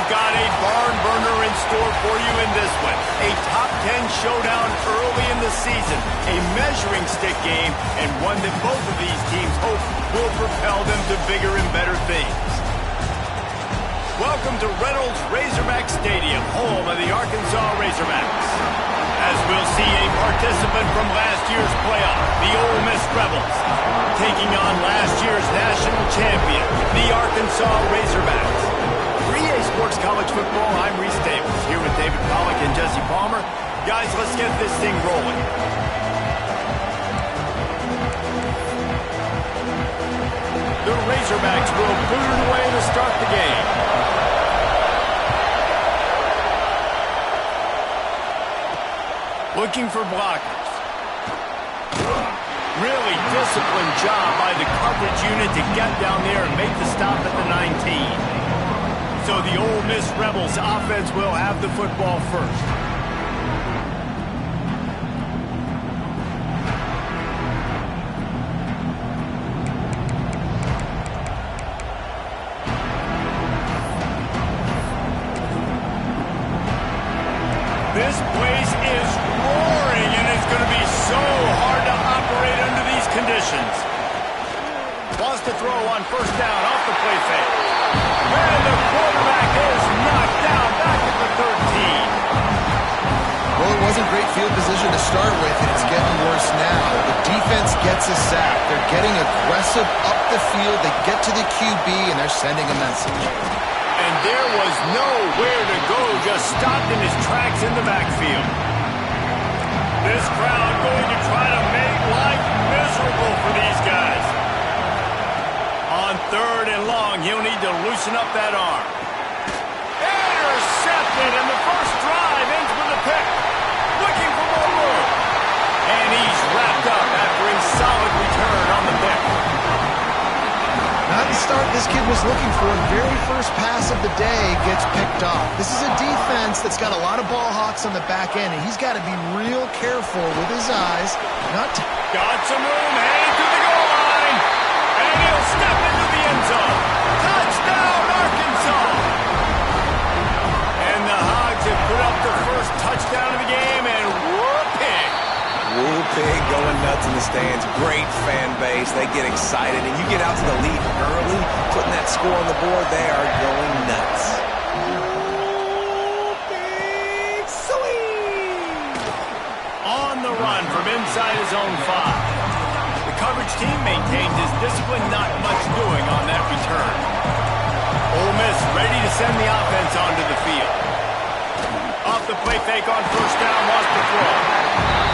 We've got a barn burner in store for you in this one. A top 10 showdown early in the season. A measuring stick game, and one that both of these teams hope will propel them to bigger and better things. Welcome to Reynolds Razorback Stadium, home of the Arkansas Razorbacks. As we'll see a participant from last year's playoff, the Ole Miss Rebels, taking on last year's national champion, the Arkansas Razorbacks. 3A Sports College Football, I'm Reese Davis, here with David Pollack and Jesse Palmer. Guys, let's get this thing rolling. The Razorbacks will boot it away to start the game. Looking for blockers. Really disciplined job by the coverage unit to get down there and make the stop at the 19. So the Ole Miss Rebels offense will have the football first. This place is roaring, and it's going to be so hard to operate under these conditions. Wants to throw on first down off the play fake. And the quarterback is knocked down back at the 13. Well, it wasn't great field position to start with, and it's getting worse now. The defense gets a sack. They're getting aggressive up the field. They get to the QB, and they're sending a message. And there was nowhere to go, just stopped in his tracks in the backfield. This crowd going to try to make life miserable for these guys. On third and long, he'll need to loosen up that arm. Intercepted, and the first drive ends with a pick. Looking for more room. And he's wrapped up after a solid return on the pick. Not the start this kid was looking for. Very first pass of the day gets picked off. This is a defense that's got a lot of ball hawks on the back end, and he's got to be real careful with his eyes. Got some room, heading to the goal line, and he'll step into the end zone. Touchdown, Arkansas! And the Hogs have put up the first touchdown of the game, and whoop-pig. Woo-pig going nuts in the stands. Great fan base. They get excited, and you get out to the lead early, putting that score on the board, they are going nuts. Woo-pig sweep! On the run from inside his own 5. The coverage team maintains his discipline, not much doing on that return. Ole Miss ready to send the offense onto the field. Off the play fake on first down, wants to throw.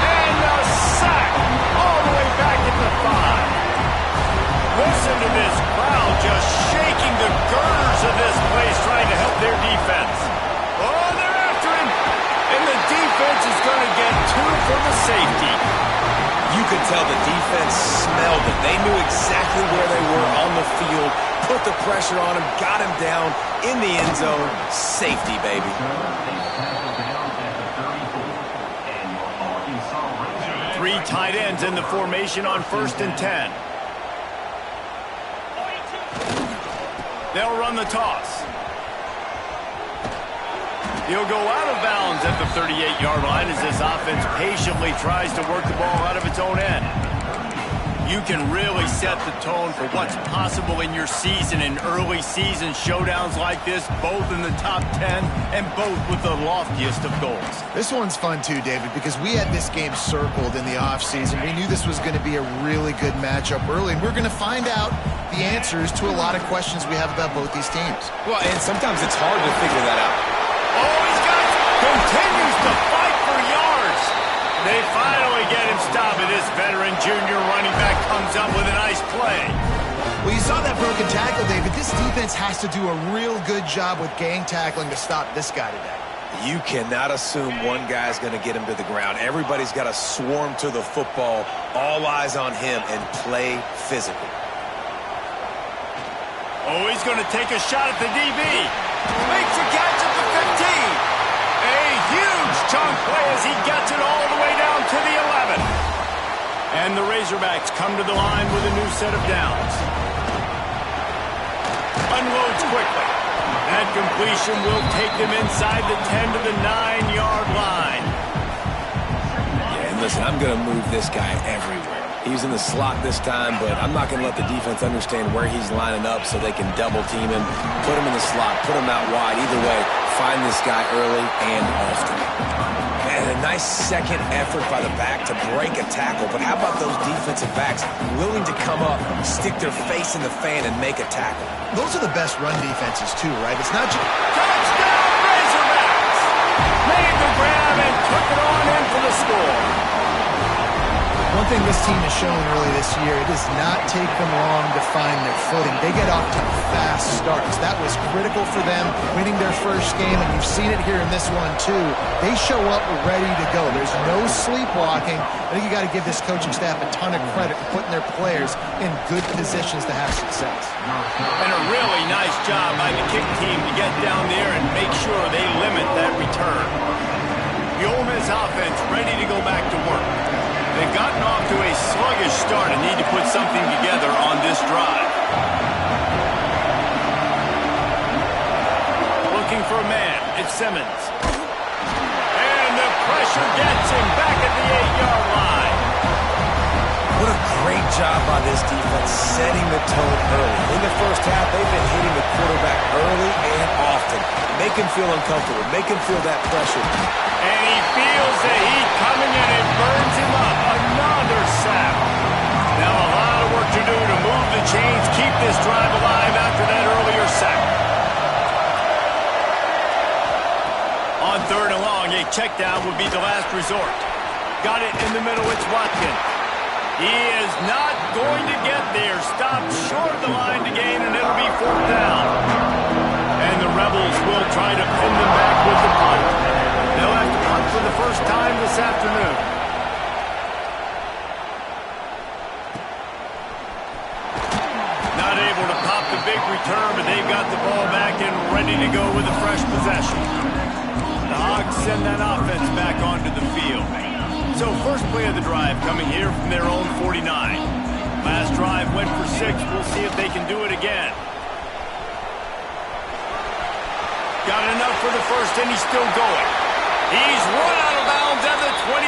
And a sack all the way back at the 5. Listen to this crowd just shaking the girders of this place trying to help their defense. Oh, they're after him. And the defense is going to get 2 for the safety. You could tell the defense smelled it. They knew exactly where they were on the field, put the pressure on him, got him down in the end zone. Safety, baby. 3 tight ends in the formation on 1st and 10. They'll run the toss. He'll go out of bounds at the 38-yard line as this offense patiently tries to work the ball out of its own end. You can really set the tone for what's possible in your season in early season showdowns like this, both in the top 10 and both with the loftiest of goals. This one's fun too, David, because we had this game circled in the offseason. We knew this was going to be a really good matchup early, and we're going to find out the answers to a lot of questions we have about both these teams. Well, and sometimes it's hard to figure that out. Oh, he's got it. Continues to fight for yards. They finally get him stopped, and this veteran junior running back comes up with a nice play. Well, you saw that broken tackle, David. This defense has to do a real good job with gang tackling to stop this guy today. You cannot assume one guy's going to get him to the ground. Everybody's got to swarm to the football, all eyes on him, and play physical. Oh, he's going to take a shot at the DB. Makes a catch at the 15. A huge chunk play as he gets it all the way down to the 11. And the Razorbacks come to the line with a new set of downs. Unloads quickly. That completion will take them inside the 10 to the 9-yard line. Yeah, and listen, I'm going to move this guy everywhere. He's in the slot this time, but I'm not going to let the defense understand where he's lining up so they can double team him, put him in the slot, put him out wide. Either way, find this guy early and often. And a nice second effort by the back to break a tackle. But how about those defensive backs willing to come up, stick their face in the fan, and make a tackle? Those are the best run defenses, too, right? It's not just... Touchdown, Razorbacks! Made the grab and took it on in for the score. One thing this team has shown early this year, it does not take them long to find their footing. They get off to fast starts. That was critical for them, winning their first game, and you've seen it here in this one, too. They show up ready to go. There's no sleepwalking. I think you got to give this coaching staff a ton of credit for putting their players in good positions to have success. And a really nice job by the kick team to get down there and make sure they limit that return. The Ole Miss offense ready to go back to work. They've gotten off to a sluggish start and need to put something together on this drive. Looking for a man, it's Simmons. And the pressure gets him back at the 8-yard line. What a great job by this defense setting the tone early. In the first half, they've been hitting the quarterback early and often. Make him feel uncomfortable. Make him feel that pressure. And he feels the heat coming in and burns him up. Another sack. Now a lot of work to do to move the chains, keep this drive alive after that earlier sack. On 3rd and long, a check down would be the last resort. Got it in the middle, it's Watkins. He is not going to get there. Stopped short of the line to gain, and it'll be 4th down. And the Rebels will try to pin them back with the punt. They'll have to punt for the first time this afternoon. Not able to pop the big return, but they've got the ball back and ready to go with a fresh possession. The Hogs send that offense back onto the field. So first play of the drive coming here from their own 49. Last drive went for 6. We'll see if they can do it again. Got enough for the first, and he's still going. He's run out of bounds at the 23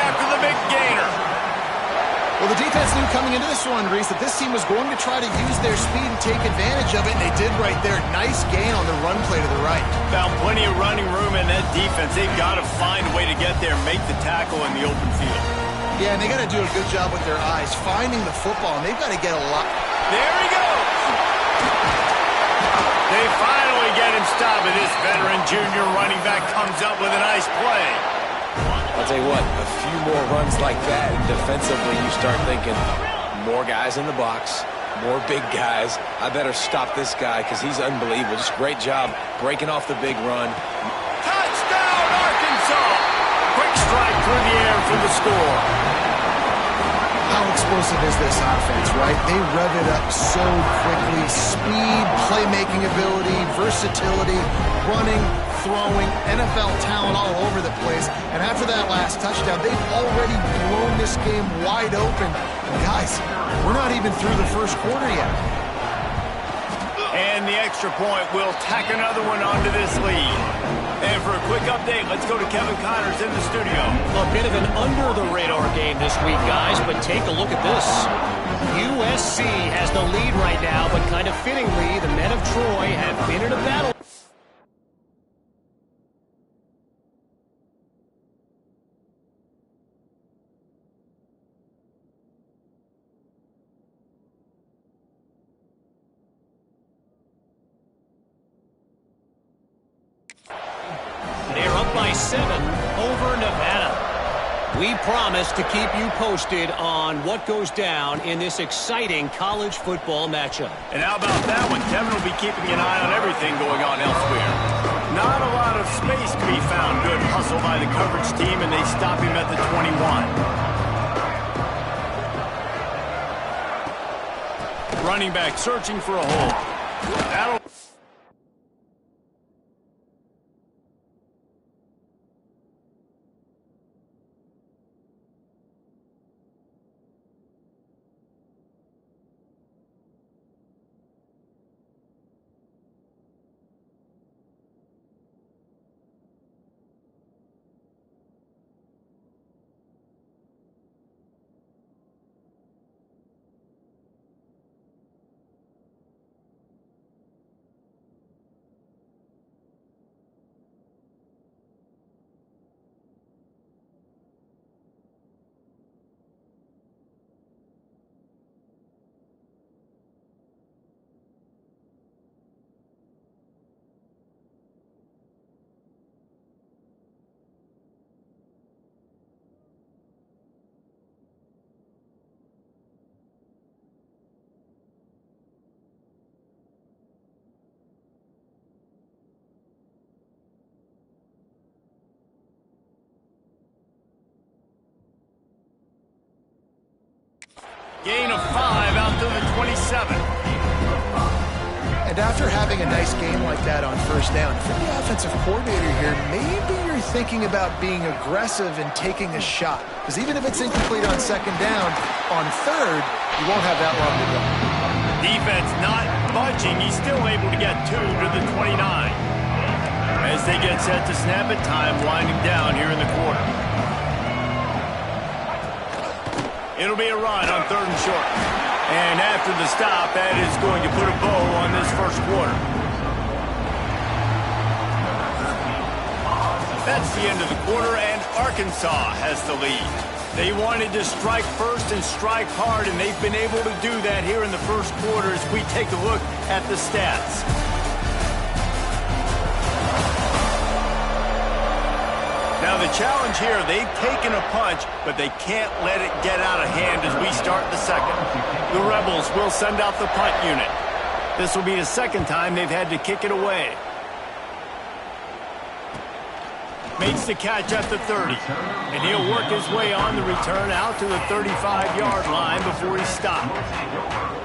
after the big gainer. Well, the defense knew coming into this one, Reese, that this team was going to try to use their speed and take advantage of it, and they did right there. Nice gain on the run play to the right. Found plenty of running room in that defense. They've got to find a way to get there, make the tackle in the open field. Yeah, and they got to do a good job with their eyes, finding the football, and they've got to get a lot. There he goes! They finally get him stopped, and this veteran junior running back comes up with a nice play. I'll tell you what, a few more runs like that, and defensively you start thinking, more guys in the box, more big guys. I better stop this guy because he's unbelievable. Just great job breaking off the big run. Touchdown, Arkansas! Quick strike through the air for the score. How explosive is this offense, right? They rev it up so quickly. Speed, playmaking ability, versatility, running, throwing, NFL talent all over the place. And after that last touchdown, they've already blown this game wide open. And guys, we're not even through the first quarter yet. And the extra point will tack another one onto this lead. And for a quick update, let's go to Kevin Connors in the studio. A bit of an under-the-radar game this week, guys, but take a look at this. USC has the lead right now, but kind of fittingly, the men of Troy have been in a battle. They're up by 7 over Nevada. We promise to keep you posted on what goes down in this exciting college football matchup. And how about that one? Kevin will be keeping an eye on everything going on elsewhere. Not a lot of space to be found. Good hustle by the coverage team, and they stop him at the 21. Running back searching for a hole. That'll... Gain of 5 out to the 27. And after having a nice game like that on first down, if you're the offensive coordinator here, maybe you're thinking about being aggressive and taking a shot. Because even if it's incomplete on second down, on third, you won't have that long to go. Defense not budging. He's still able to get 2 to the 29. As they get set to snap it, time winding down here in the quarter. It'll be a run on 3rd and short. And after the stop, that is going to put a bow on this first quarter. That's the end of the quarter, and Arkansas has the lead. They wanted to strike first and strike hard, and they've been able to do that here in the first quarter as we take a look at the stats. Now the challenge here, they've taken a punch, but they can't let it get out of hand as we start the second. The Rebels will send out the punt unit. This will be the second time they've had to kick it away. Makes the catch at the 30. And he'll work his way on the return out to the 35-yard line before he's stopped.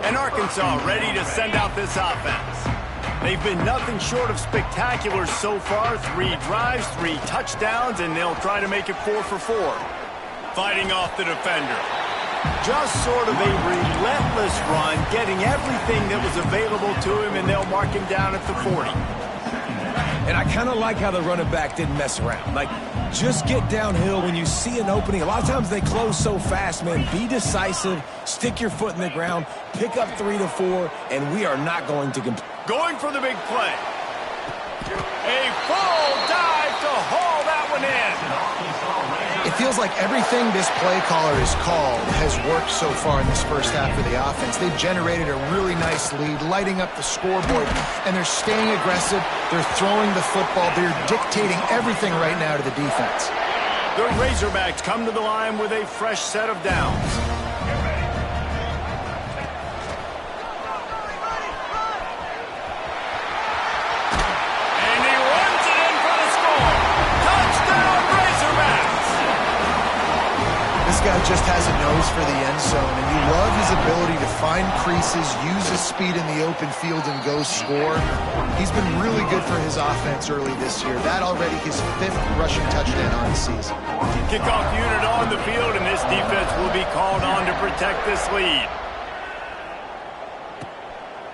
And Arkansas ready to send out this offense. They've been nothing short of spectacular so far. 3 drives, 3 touchdowns, and they'll try to make it 4 for 4. Fighting off the defender. Just sort of a relentless run, getting everything that was available to him, and they'll mark him down at the 40. And I kind of like how the running back didn't mess around. Like, just get downhill when you see an opening. A lot of times they close so fast, man. Be decisive, stick your foot in the ground, pick up 3 to 4, and we are not going to compete. Going for the big play. A full dive to haul that one in. It feels like everything this play caller has called has worked so far in this first half of the offense. They've generated a really nice lead, lighting up the scoreboard, and they're staying aggressive. They're throwing the football. They're dictating everything right now to the defense. The Razorbacks come to the line with a fresh set of downs. Guy just has a nose for the end zone, and you love his ability to find creases, use his speed in the open field, and go score. He's been really good for his offense early this year. That already his 5th rushing touchdown on the season. Kickoff unit on the field, and this defense will be called on to protect this lead.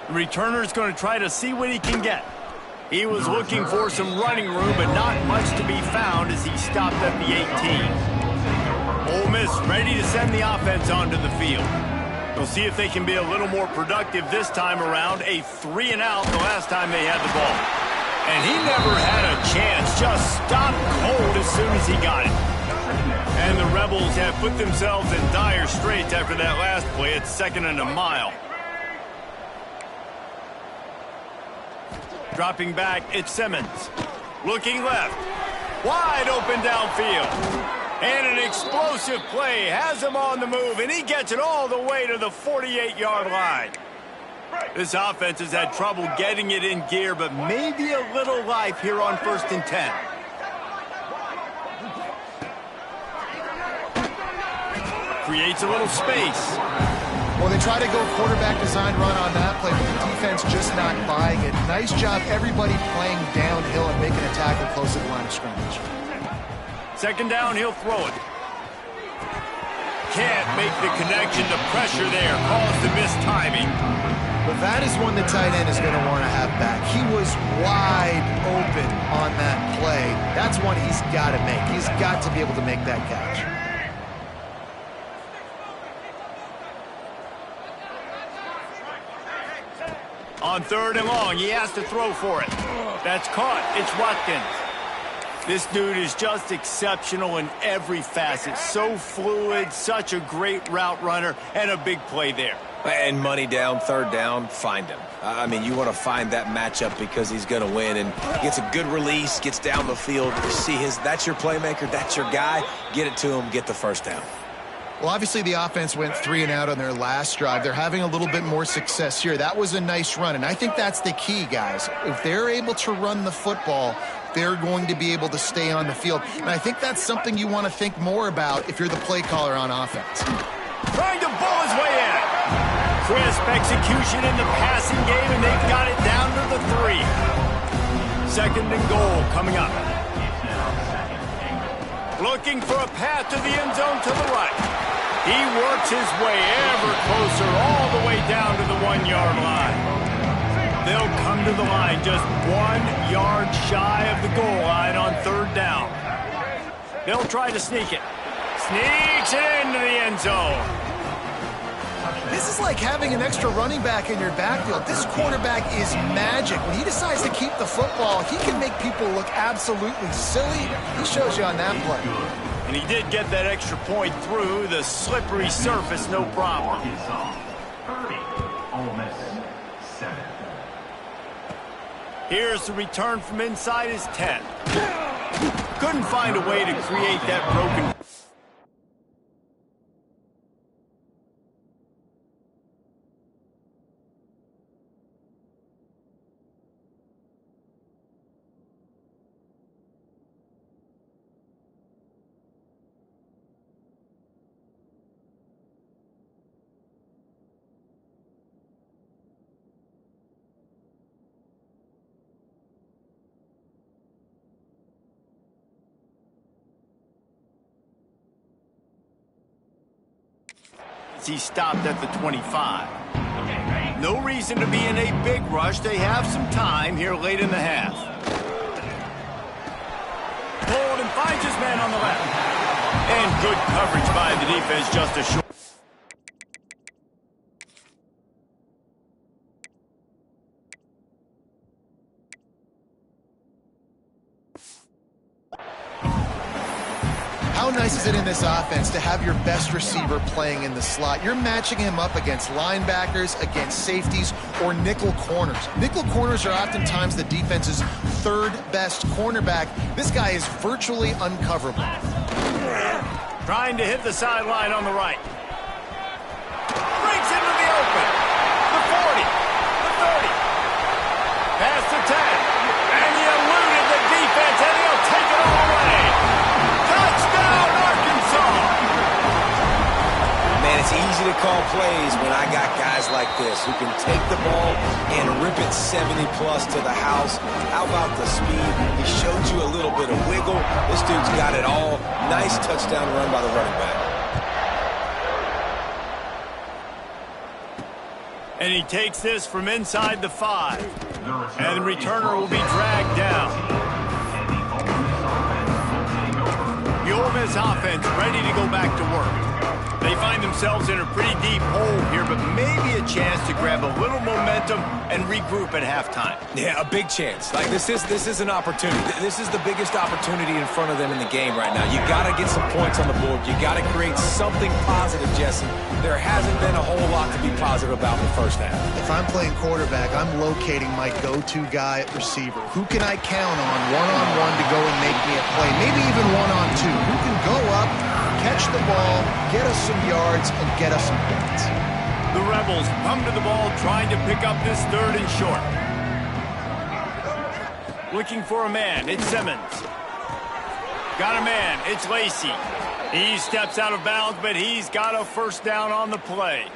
The returner's going to try to see what he can get. He was looking for some running room, but not much to be found as he stopped at the 18. Ole Miss ready to send the offense onto the field. We'll see if they can be a little more productive this time around. A 3 and out the last time they had the ball. And he never had a chance. Just stopped cold as soon as he got it. And the Rebels have put themselves in dire straits after that last play. It's 2nd and a mile. Dropping back, it's Simmons. Looking left. Wide open downfield. And an explosive play has him on the move, and he gets it all the way to the 48-yard line. This offense has had trouble getting it in gear, but maybe a little life here on 1st and 10. Creates a little space. Well, they try to go quarterback design run on that play, but the defense just not buying it. Nice job, everybody playing downhill and making a tackle close to the line of scrimmage. 2nd down, he'll throw it. Can't make the connection. The pressure there caused the mistiming. But that is one the tight end is going to want to have back. He was wide open on that play. That's one he's got to make. He's got to be able to make that catch. On 3rd and long, he has to throw for it. That's caught. It's Watkins. This dude is just exceptional in every facet. So fluid, such a great route runner, and a big play there. And money down, 3rd down, find him. I mean, you want to find that matchup because he's going to win. And gets a good release, gets down the field. You see that's your playmaker, that's your guy. Get it to him, get the 1st down. Well, obviously the offense went 3 and out on their last drive. They're having a little bit more success here. That was a nice run, and I think that's the key, guys. If they're able to run the football, they're going to be able to stay on the field. And I think that's something you want to think more about if you're the play caller on offense. Trying to bull his way in. Crisp execution in the passing game, and they've got it down to the 3. 2nd and goal coming up. Looking for a path to the end zone to the right. He works his way ever closer all the way down to the 1-yard line. They'll come to the line just 1 yard shy of the goal line on 3rd down. They'll try to sneak it. Sneaks it into the end zone. This is like having an extra running back in your backfield. This quarterback is magic. When he decides to keep the football, he can make people look absolutely silly. He shows you on that play. And he did get that extra point through the slippery surface, no problem. 30, Ole Miss 7. Here's the return from inside his 10. Couldn't find a way to create that broken. He stopped at the 25. No reason to be in a big rush. They have some time here late in the half. Pulled and finds his man on the left. And good coverage by the defense, just a short. How nice is it in this offense to have your best receiver playing in the slot? You're matching him up against linebackers, against safeties, or nickel corners. Nickel corners are oftentimes the defense's 3rd best cornerback. This guy is virtually uncoverable. Trying to hit the sideline on the right. Breaks into the open. The 40. The 30. Past the 10. And he eluded the defense, and he'll take it all away. Touchdown, Arkansas! Man, it's easy to call plays when I got guys like this who can take the ball and rip it 70-plus to the house. How about the speed? He showed you a little bit of wiggle. This dude's got it all. Nice touchdown run by the running back. And he takes this from inside the 5. And the returner will be dragged down. The Ole Miss offense ready to go back to work. They find themselves in a pretty deep hole here, but maybe a chance to grab a little momentum and regroup at halftime. Yeah, a big chance. Like, this is an opportunity. This is the biggest opportunity in front of them in the game right now. You got to get some points on the board. You got to create something positive, Jesse. There hasn't been a whole lot to be positive about in the first half. If I'm playing quarterback, I'm locating my go-to guy at receiver. Who can I count on one-on-one to go and make me a play? Maybe even one-on-two. Who can go up, catch the ball, get us some yards, and get us some points? The Rebels come to the ball trying to pick up this 3rd and short. Looking for a man. It's Simmons. Got a man. It's Lacey. He steps out of bounds, but he's got a 1st down on the play.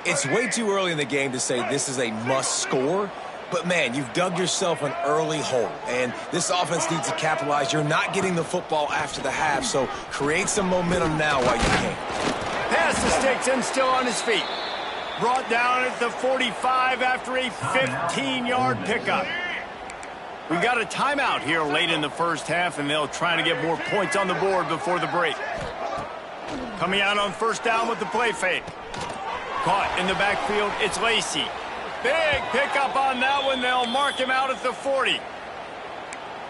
It's way too early in the game to say this is a must score. But, man, you've dug yourself an early hole, and this offense needs to capitalize. You're not getting the football after the half, so create some momentum now while you can. Pass the sticks and still on his feet. Brought down at the 45 after a 15-yard pickup. We've got a timeout here late in the first half, and they'll try to get more points on the board before the break. Coming out on 1st down with the play fake. Caught in the backfield, it's Lacey. Big pickup on that one. They'll mark him out at the 40.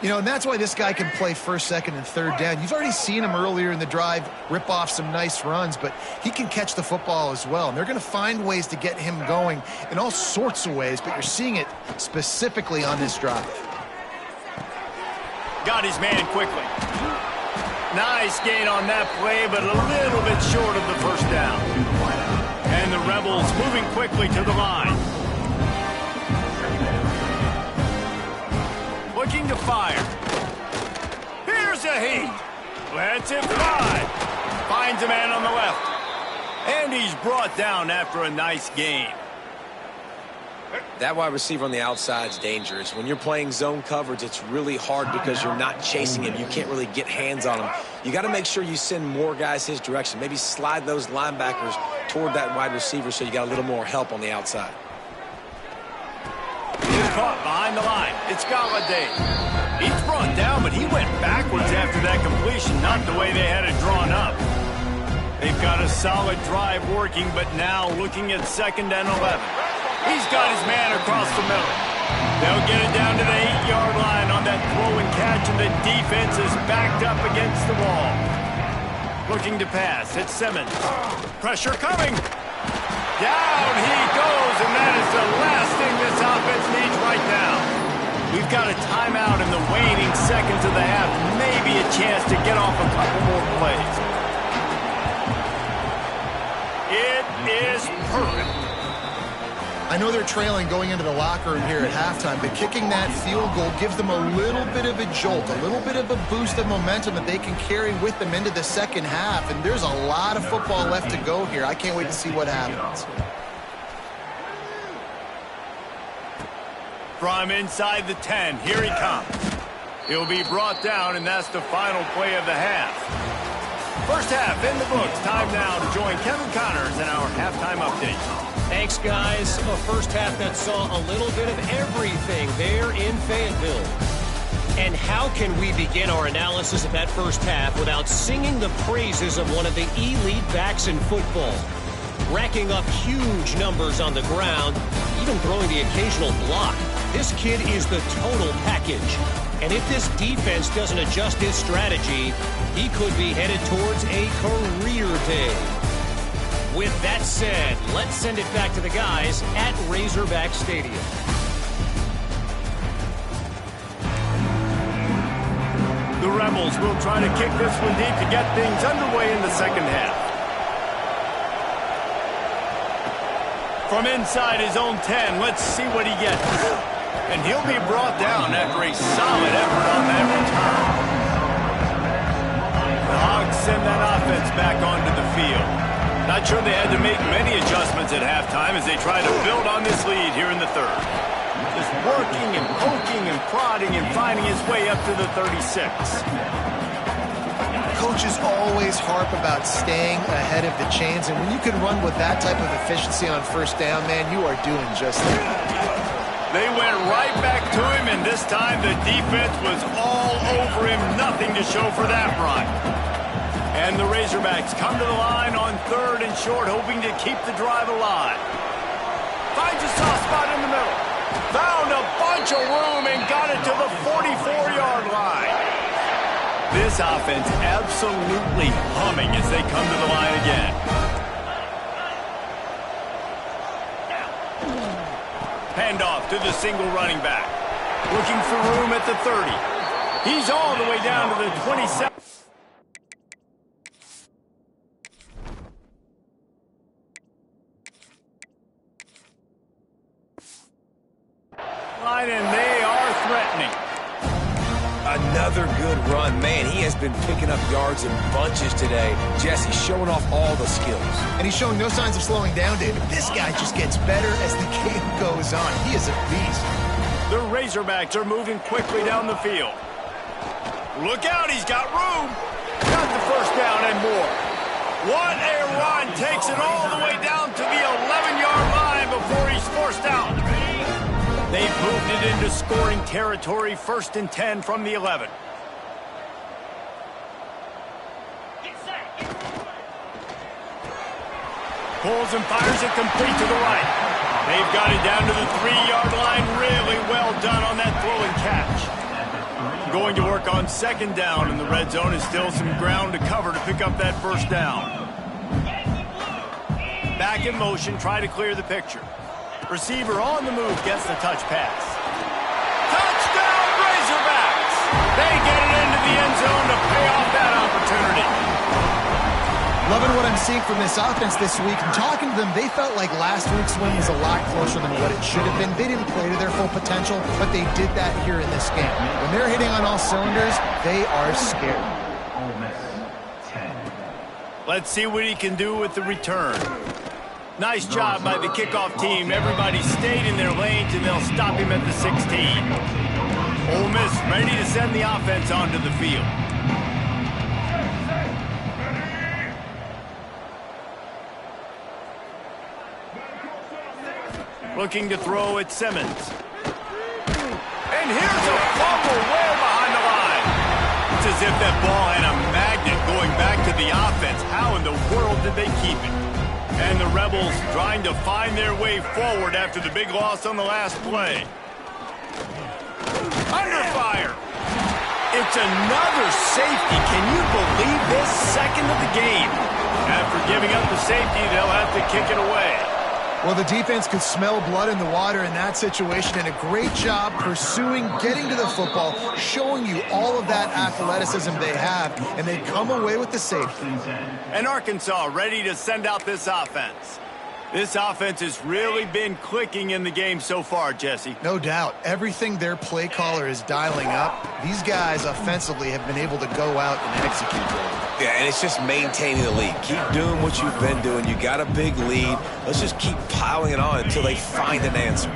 You know, and that's why this guy can play 1st, 2nd, and 3rd down. You've already seen him earlier in the drive rip off some nice runs, but he can catch the football as well. And they're going to find ways to get him going in all sorts of ways, but you're seeing it specifically on this drive. Got his man quickly. Nice gain on that play, but a little bit short of the 1st down. And the Rebels moving quickly to the line. Looking to fire. Here's a heat. Lets it fly. Finds a man on the left. And he's brought down after a nice game. That wide receiver on the outside is dangerous. When you're playing zone coverage, it's really hard because you're not chasing him. You can't really get hands on him. You got to make sure you send more guys his direction. Maybe slide those linebackers toward that wide receiver so you got a little more help on the outside. He's caught behind the line. It's Galladay. He's brought down, but he went backwards after that completion, not the way they had it drawn up. They've got a solid drive working, but now looking at 2nd and 11. He's got his man across the middle. They'll get it down to the 8-yard line on that throw and catch, and the defense is backed up against the wall. Looking to pass. It's Simmons. Pressure coming. Down he goes, and that is the last thing this offense needs right now. We've got a timeout in the waning seconds of the half. Maybe a chance to get off a couple more plays. It is perfect. I know they're trailing going into the locker room here at halftime, but kicking that field goal gives them a little bit of a jolt, a little bit of a boost of momentum that they can carry with them into the second half, and there's a lot of football left to go here. I can't wait to see what happens. From inside the 10, here he comes. He'll be brought down, and that's the final play of the half. First half in the books. Time now to join Kevin Connors in our halftime update. Thanks, guys. A first half that saw a little bit of everything there in Fayetteville. And how can we begin our analysis of that first half without singing the praises of one of the elite backs in football? Racking up huge numbers on the ground, even throwing the occasional block. This kid is the total package. And if this defense doesn't adjust his strategy, he could be headed towards a career day. With that said, let's send it back to the guys at Razorback Stadium. The Rebels will try to kick this one deep to get things underway in the second half. From inside his own 10, let's see what he gets. And he'll be brought down after a solid effort on that return. The Hogs send that offense back onto the field. Not sure they had to make many adjustments at halftime as they try to build on this lead here in the third. Just working and poking and prodding and finding his way up to the 36. Coaches always harp about staying ahead of the chains, and when you can run with that type of efficiency on first down, man, you are doing just that. They went right back to him, and this time the defense was all over him. Nothing to show for that run. And the Razorbacks come to the line on 3rd and short, hoping to keep the drive alive. Finds a soft spot in the middle. Found a bunch of room and got it to the 44-yard line. This offense absolutely humming as they come to the line again. Handoff to the single running back. Looking for room at the 30. He's all the way down to the 27. And they are threatening. Another good run. Man, he has been picking up yards in bunches today. Jesse showing off all the skills. And he's showing no signs of slowing down, David. This guy just gets better as the game goes on. He is a beast. The Razorbacks are moving quickly down the field. Look out, he's got room. Got the first down and more. What a run. Takes it all the way down to the 11-yard line before he's forced out. They've moved it into scoring territory, 1st and 10 from the 11. Pulls and fires it complete to the right. They've got it down to the 3-yard line. Really well done on that throw and catch. Going to work on 2nd down in the red zone, is still some ground to cover to pick up that first down. Back in motion, try to clear the picture. Receiver on the move, gets the touch pass. Touchdown, Razorbacks! They get it into the end zone to pay off that opportunity. Loving what I'm seeing from this offense this week. And talking to them, they felt like last week's win was a lot closer than what it should have been. They didn't play to their full potential, but they did that here in this game. When they're hitting on all cylinders, they are scared. Ole Miss 10. Let's see what he can do with the return. Nice job by the kickoff team. Everybody stayed in their lanes, and they'll stop him at the 16. Ole Miss ready to send the offense onto the field. Looking to throw at Simmons. And here's a fumble way behind the line. It's as if that ball had a magnet going back to the offense. How in the world did they keep it? And the Rebels trying to find their way forward after the big loss on the last play. Under fire. It's another safety. Can you believe this? Second of the game. After giving up the safety, they'll have to kick it away. Well, the defense could smell blood in the water in that situation, and a great job pursuing, getting to the football, showing you all of that athleticism they have, and they come away with the safety. And Arkansas ready to send out this offense. This offense has really been clicking in the game so far, Jesse. No doubt. Everything their play caller is dialing up, these guys offensively have been able to go out and execute. Yeah, and it's just maintaining the lead. Keep doing what you've been doing. You got a big lead. Let's just keep piling it on until they find an answer.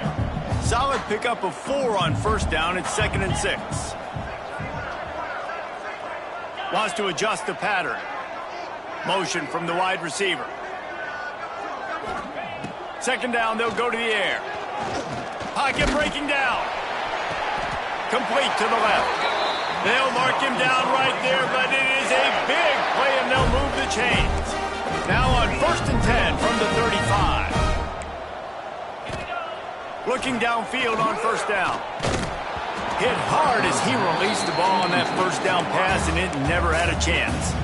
Solid pickup of 4 on first down. It's 2nd and 6. Wants to adjust the pattern. Motion from the wide receiver. 2nd down, they'll go to the air. Pocket breaking down. Complete to the left. They'll mark him down right there, but it is a big play, and they'll move the chains. Now on 1st and 10 from the 35. Looking downfield on 1st down. Hit hard as he released the ball on that 1st down pass, and it never had a chance.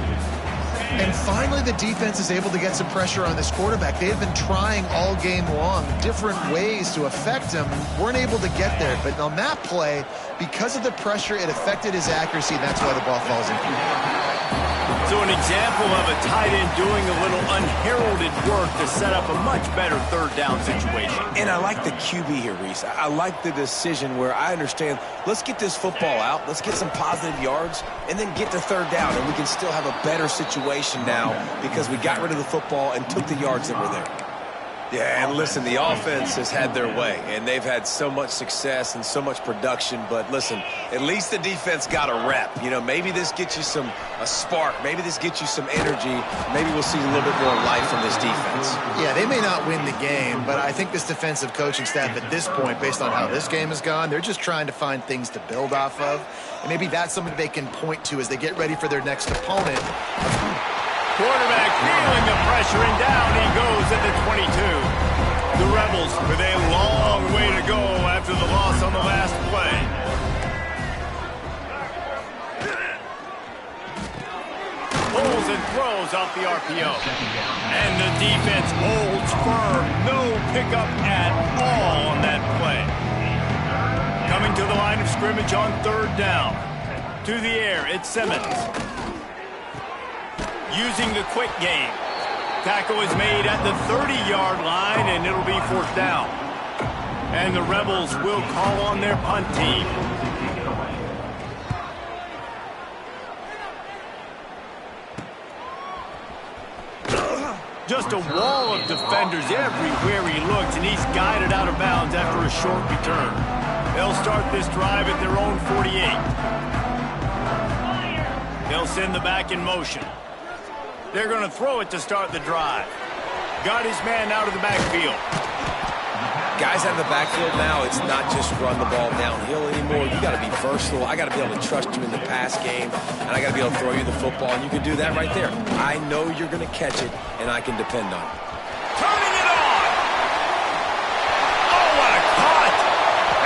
And finally, the defense is able to get some pressure on this quarterback. They've been trying all game long different ways to affect him. Weren't able to get there. But on that play, because of the pressure, it affected his accuracy. That's why the ball falls in. So an example of a tight end doing a little unheralded work to set up a much better 3rd down situation. And I like the QB here, Reese. I like the decision where I understand, let's get this football out, let's get some positive yards, and then get to 3rd down, and we can still have a better situation now because we got rid of the football and took the yards that were there. Yeah, and listen, the offense has had their way, and they've had so much success and so much production, but listen, at least the defense got a rep. You know, maybe this gets you a spark. Maybe this gets you some energy. Maybe we'll see a little bit more life from this defense. Yeah, they may not win the game, but I think this defensive coaching staff at this point, based on how this game has gone, they're just trying to find things to build off of, and maybe that's something they can point to as they get ready for their next opponent. Quarterback feeling the pressure, and down he goes at the 22. The Rebels with a long way to go after the loss on the last play. Pulls and throws off the RPO. And the defense holds firm. No pickup at all on that play. Coming to the line of scrimmage on 3rd down. To the air, it's Simmons. Using the quick game. Tackle is made at the 30-yard line, and it'll be 4th down. And the Rebels will call on their punt team. Just a wall of defenders everywhere he looks, and he's guided out of bounds after a short return. They'll start this drive at their own 48. They'll send the back in motion. They're going to throw it to start the drive. Got his man out of the backfield. Guys out of the backfield now, it's not just run the ball downhill anymore. You got to be versatile. I got to be able to trust you in the pass game, and I got to be able to throw you the football, and you can do that right there. I know you're going to catch it, and I can depend on it. Turning it on! Oh, what a cut!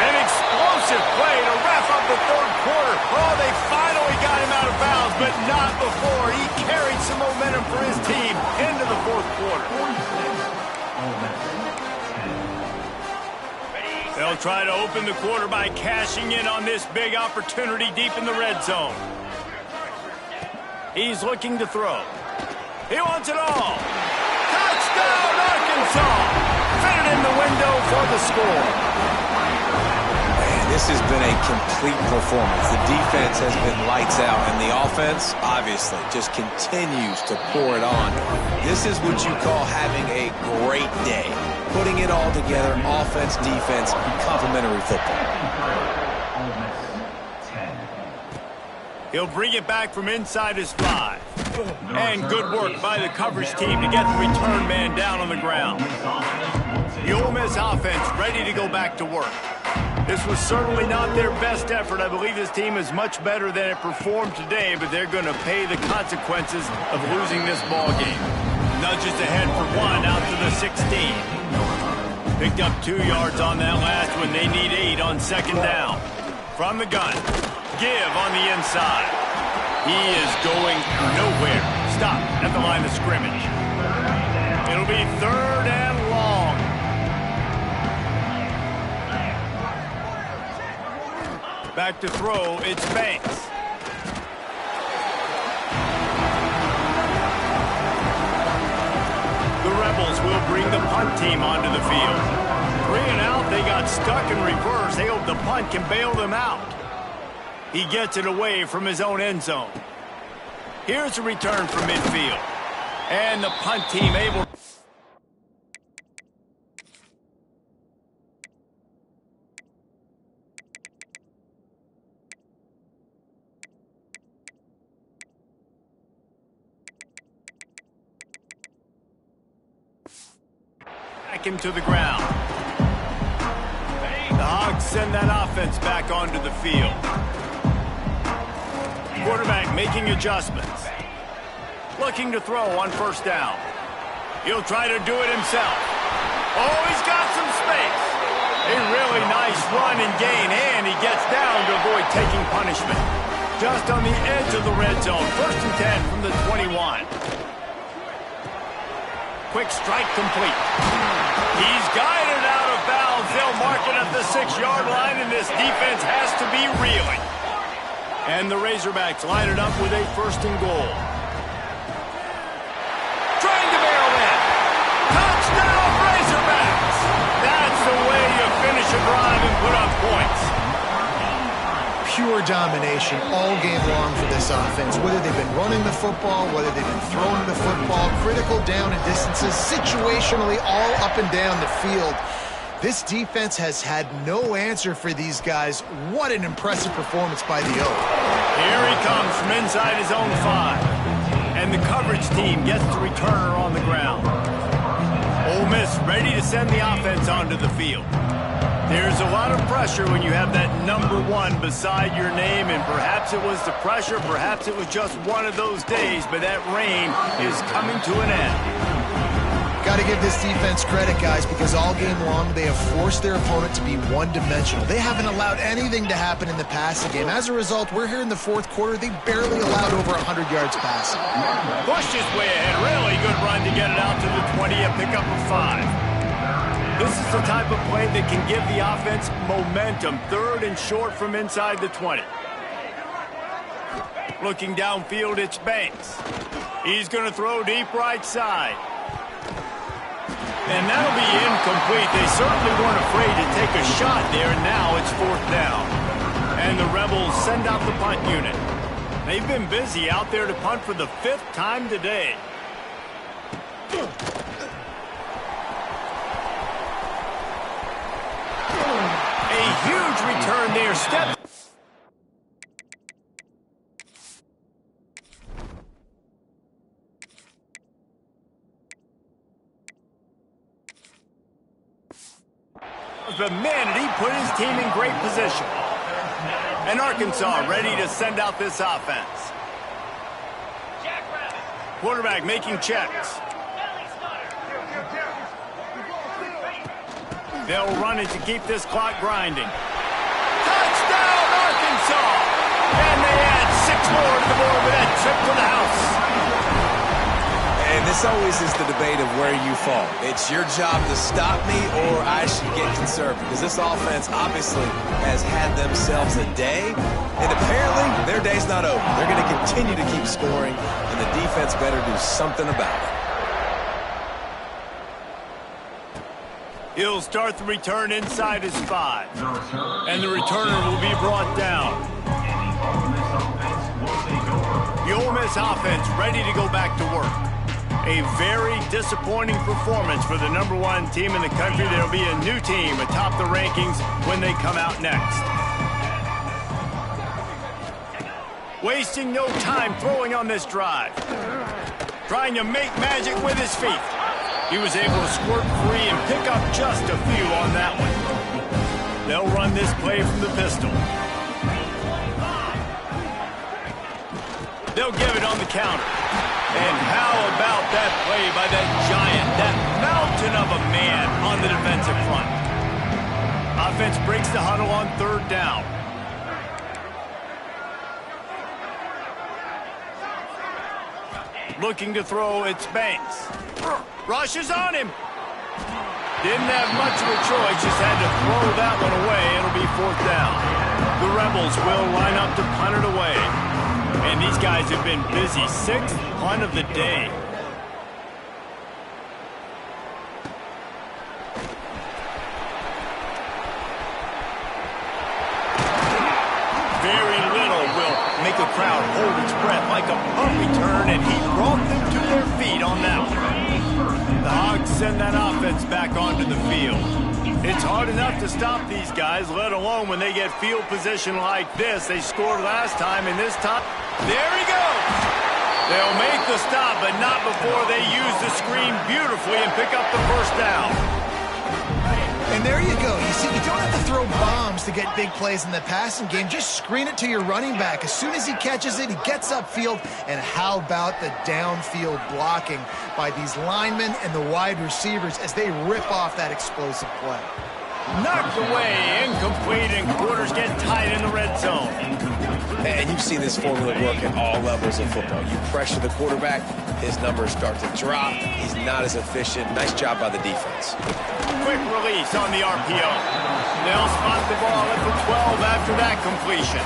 An explosive play to wrap up the 3rd quarter. Oh, they finally got him out of bounds, but not before. He carried some momentum for his team into the 4th quarter. They'll try to open the quarter by cashing in on this big opportunity deep in the red zone. He's looking to throw. He wants it all. Touchdown, Arkansas! Fitted in the window for the score. Man, This has been a complete performance. The defense has been lights out, and the offense, obviously, just continues to pour it on. This is what you call having a great day. Putting it all together, offense, defense, complementary football. He'll bring it back from inside his 5. And good work by the coverage team to get the return man down on the ground. The Ole Miss offense ready to go back to work. This was certainly not their best effort. I believe this team is much better than it performed today, but they're going to pay the consequences of losing this ball game. Nudges ahead for 1 out to the 16. Picked up 2 yards on that last one. They need 8 on 2nd down. From the gun. Give on the inside. He is going nowhere. Stop at the line of scrimmage. It'll be 3rd and long. Back to throw, it's Banks. The Rebels will bring the punt team onto the field. 3 and out, they got stuck in reverse. They hope the punt can bail them out. He gets it away from his own end zone. Here's a return from midfield. And the punt team able... back him to the ground. The Hogs send that offense back onto the field. Quarterback making adjustments. Looking to throw on 1st down. He'll try to do it himself. Oh, he's got some space. A really nice run and gain, and he gets down to avoid taking punishment. Just on the edge of the red zone. 1st and 10 from the 21. Quick strike complete. He's guided out of bounds. They'll mark it at the 6-yard line, and this defense has to be reeling. And the Razorbacks line it up with a 1st and goal. Trying to barrel in. Touchdown, Razorbacks! That's the way you finish a drive and put up points. Pure domination all game long for this offense. Whether they've been running the football, whether they've been throwing the football, critical down and distances, situationally all up and down the field. This defense has had no answer for these guys. What an impressive performance by the Oak. Here he comes from inside his own 5. And the coverage team gets the returner on the ground. Ole Miss ready to send the offense onto the field. There's a lot of pressure when you have that number 1 beside your name, and perhaps it was the pressure, perhaps it was just one of those days, but that rain is coming to an end. Got to give this defense credit, guys, because all game long they have forced their opponent to be one-dimensional. They haven't allowed anything to happen in the passing game. As a result, we're here in the 4th quarter. They barely allowed over 100 yards passing. Pushed his way ahead. Really good run to get it out to the 20 and pick up a 5. This is the type of play that can give the offense momentum. 3rd and short from inside the 20. Looking downfield, it's Banks. He's going to throw deep right side. And that'll be incomplete. They certainly weren't afraid to take a shot there, and now it's 4th down. And the Rebels send out the punt unit. They've been busy out there to punt for the 5th time today. A huge return there. Step. The minute he put his team in great position. And Arkansas ready to send out this offense. Quarterback making checks. They'll run it to keep this clock grinding. Touchdown, Arkansas! And they add 6 more to the board with that trip to the house. And this always is the debate of where you fall. It's your job to stop me, or I should get conservative. Because this offense obviously has had themselves a day, and apparently their day's not over. They're going to continue to keep scoring, and the defense better do something about it. He'll start the return inside his 5. And the returner will be brought down. The Ole Miss offense ready to go back to work. A very disappointing performance for the #1 team in the country. There will be a new team atop the rankings when they come out next. Wasting no time throwing on this drive. Trying to make magic with his feet. He was able to squirt free and pick up just a few on that one. They'll run this play from the pistol. They'll give it on the counter. And how about that play by that giant, that mountain of a man on the defensive front? Offense breaks the huddle on 3rd down. Looking to throw, it's Banks. Rushes on him. Didn't have much of a choice, just had to throw that one away. It'll be 4th down. The Rebels will line up to punt it away. And these guys have been busy. 6th punt of the day. Very little will make a crowd hold its breath like a punt return, and he brought them to their feet on that one. The Hogs send that offense back onto the field. It's hard enough to stop these guys, let alone when they get field position like this. They scored last time, and this time, there he goes. They'll make the stop, but not before they use the screen beautifully and pick up the 1st down. And there you go. You see, you don't have to throw bombs to get big plays in the passing game. Just screen it to your running back. As soon as he catches it, he gets upfield. And how about the downfield blocking by these linemen and the wide receivers as they rip off that explosive play? Knocked away, incomplete, and quarters get tight in the red zone. And you've seen this formula work at all levels of football. You pressure the quarterback, his numbers start to drop. He's not as efficient. Nice job by the defense. Quick release on the RPO. They'll spot the ball at the 12 after that completion.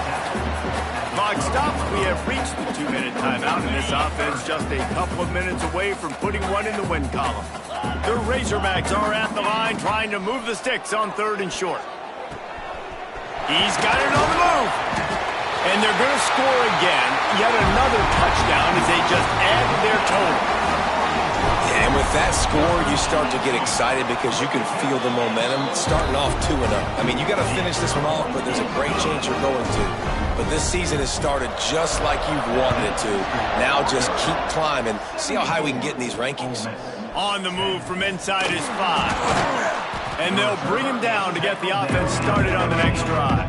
Clock stops. We have reached the 2-minute timeout, and this offense just a couple of minutes away from putting one in the win column. The Razorbacks are at the line trying to move the sticks on 3rd and short. He's got it on the move. And they're going to score again. Yet another touchdown as they just add to their total. Yeah, and with that score, you start to get excited because you can feel the momentum starting off 2-0. I mean, you got to finish this one off, but there's a great chance you're going to. But this season has started just like you've wanted it to. Now just keep climbing. See how high we can get in these rankings. On the move from inside his 5. And they'll bring him down to get the offense started on the next drive.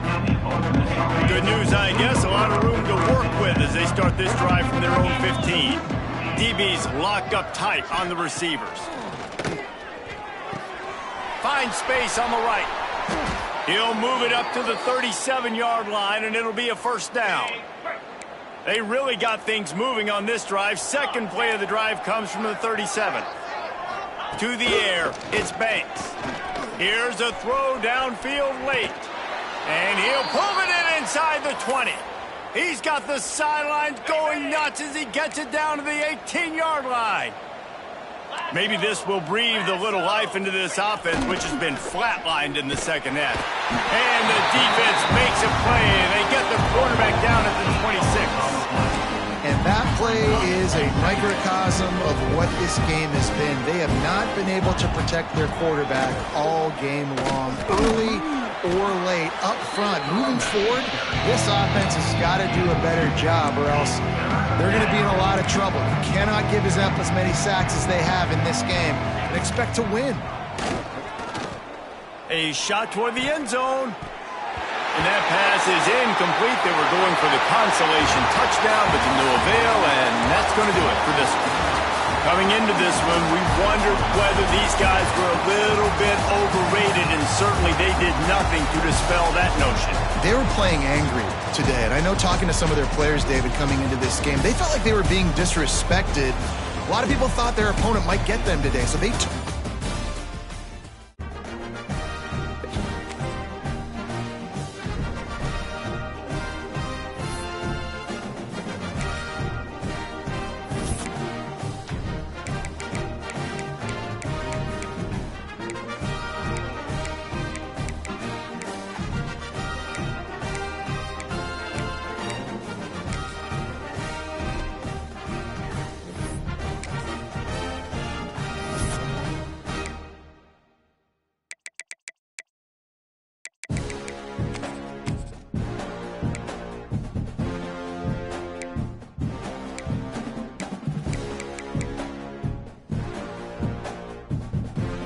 Good news, I guess. A lot of room to work with as they start this drive from their own 15. DB's locked up tight on the receivers. Finds space on the right. He'll move it up to the 37-yard line, and it'll be a 1st down. They really got things moving on this drive. Second play of the drive comes from the 37. To the air, it's Banks. Here's a throw downfield late. And he'll pull it in inside the 20. He's got the sidelines going nuts as he gets it down to the 18-yard line. Maybe this will breathe a little life into this offense, which has been flatlined in the second half. And the defense makes a play. They get the quarterback down at the 26. And that play is a microcosm of what this game has been. They have not been able to protect their quarterback all game long, early or late, up front. Moving forward, this offense has got to do a better job or else they're going to be in a lot of trouble. You cannot give them as many sacks as they have in this game and expect to win. A shot toward the end zone. And that pass is incomplete. They were going for the consolation touchdown, but to no avail, and that's going to do it for this one. Coming into this one, we wondered whether these guys were a little bit overrated, and certainly they did nothing to dispel that notion. They were playing angry today, and I know talking to some of their players, David, coming into this game, they felt like they were being disrespected. A lot of people thought their opponent might get them today, so they took